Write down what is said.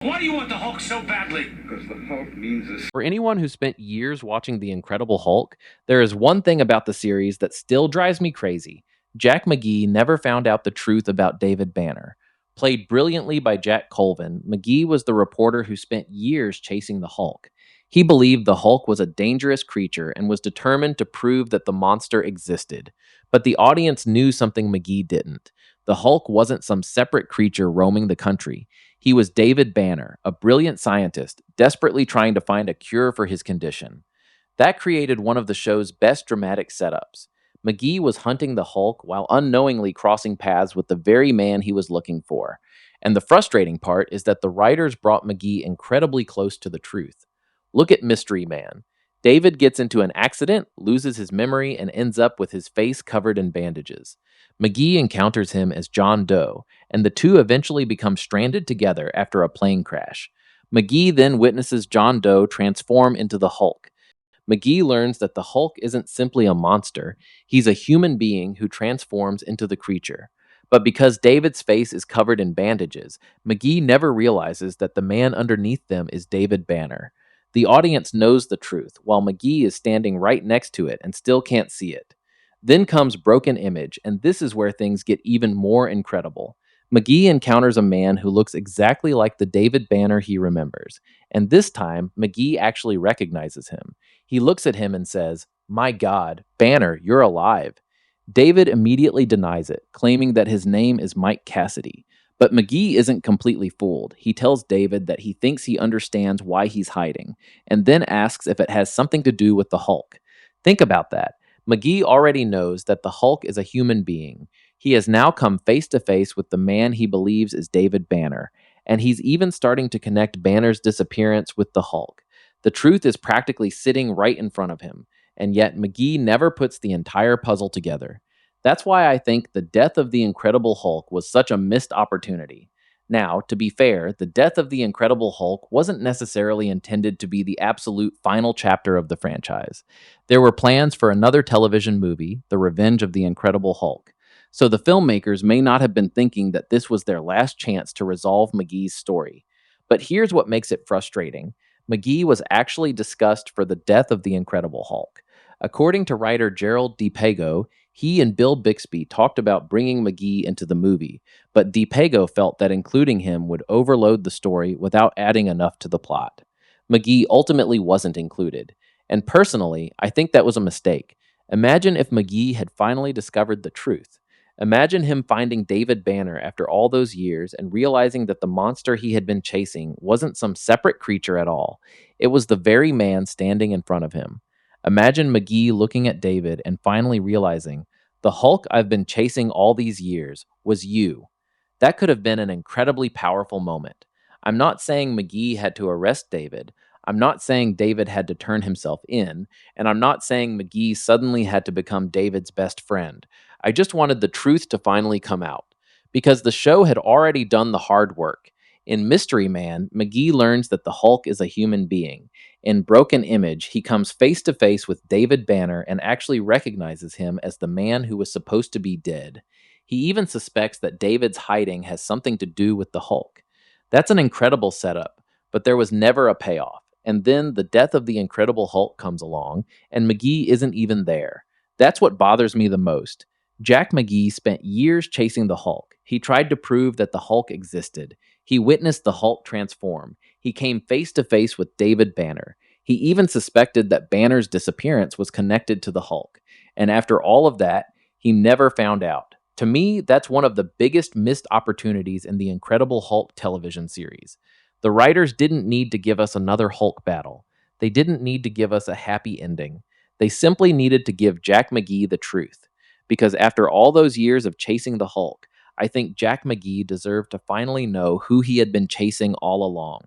Why do you want the Hulk so badly? Because the Hulk means this. For anyone who spent years watching The Incredible Hulk, there is one thing about the series that still drives me crazy. Jack McGee never found out the truth about David Banner. Played brilliantly by Jack Colvin, McGee was the reporter who spent years chasing the Hulk. He believed the Hulk was a dangerous creature and was determined to prove that the monster existed. But the audience knew something McGee didn't. The Hulk wasn't some separate creature roaming the country. He was David Banner, a brilliant scientist, desperately trying to find a cure for his condition. That created one of the show's best dramatic setups. McGee was hunting the Hulk while unknowingly crossing paths with the very man he was looking for. And the frustrating part is that the writers brought McGee incredibly close to the truth. Look at Mystery Man. David gets into an accident, loses his memory, and ends up with his face covered in bandages. McGee encounters him as John Doe, and the two eventually become stranded together after a plane crash. McGee then witnesses John Doe transform into the Hulk. McGee learns that the Hulk isn't simply a monster, he's a human being who transforms into the creature. But because David's face is covered in bandages, McGee never realizes that the man underneath them is David Banner. The audience knows the truth, while McGee is standing right next to it and still can't see it. Then comes Broken Image, and this is where things get even more incredible. McGee encounters a man who looks exactly like the David Banner he remembers, and this time, McGee actually recognizes him. He looks at him and says, "My God, Banner, you're alive." David immediately denies it, claiming that his name is Mike Cassidy. But McGee isn't completely fooled. He tells David that he thinks he understands why he's hiding, and then asks if it has something to do with the Hulk. Think about that. McGee already knows that the Hulk is a human being. He has now come face to face with the man he believes is David Banner, and he's even starting to connect Banner's disappearance with the Hulk. The truth is practically sitting right in front of him, and yet McGee never puts the entire puzzle together. That's why I think the death of the Incredible Hulk was such a missed opportunity. Now, to be fair, the death of the Incredible Hulk wasn't necessarily intended to be the absolute final chapter of the franchise. There were plans for another television movie, The Revenge of the Incredible Hulk. So the filmmakers may not have been thinking that this was their last chance to resolve McGee's story. But here's what makes it frustrating. McGee was actually discussed for the death of the Incredible Hulk. According to writer Gerald DePago, he and Bill Bixby talked about bringing McGee into the movie, but DePago felt that including him would overload the story without adding enough to the plot. McGee ultimately wasn't included, and personally, I think that was a mistake. Imagine if McGee had finally discovered the truth. Imagine him finding David Banner after all those years and realizing that the monster he had been chasing wasn't some separate creature at all. It was the very man standing in front of him. Imagine McGee looking at David and finally realizing, the Hulk I've been chasing all these years was you. That could have been an incredibly powerful moment. I'm not saying McGee had to arrest David. I'm not saying David had to turn himself in. And I'm not saying McGee suddenly had to become David's best friend. I just wanted the truth to finally come out. Because the show had already done the hard work. In Mystery Man, McGee learns that the Hulk is a human being. In Broken Image, he comes face to face with David Banner and actually recognizes him as the man who was supposed to be dead. He even suspects that David's hiding has something to do with the Hulk. That's an incredible setup, but there was never a payoff. And then the death of the Incredible Hulk comes along, and McGee isn't even there. That's what bothers me the most. Jack McGee spent years chasing the Hulk. He tried to prove that the Hulk existed. He witnessed the Hulk transform. He came face to face with David Banner. He even suspected that Banner's disappearance was connected to the Hulk. And after all of that, he never found out. To me, that's one of the biggest missed opportunities in the Incredible Hulk television series. The writers didn't need to give us another Hulk battle. They didn't need to give us a happy ending. They simply needed to give Jack McGee the truth. Because after all those years of chasing the Hulk, I think Jack McGee deserved to finally know who he had been chasing all along.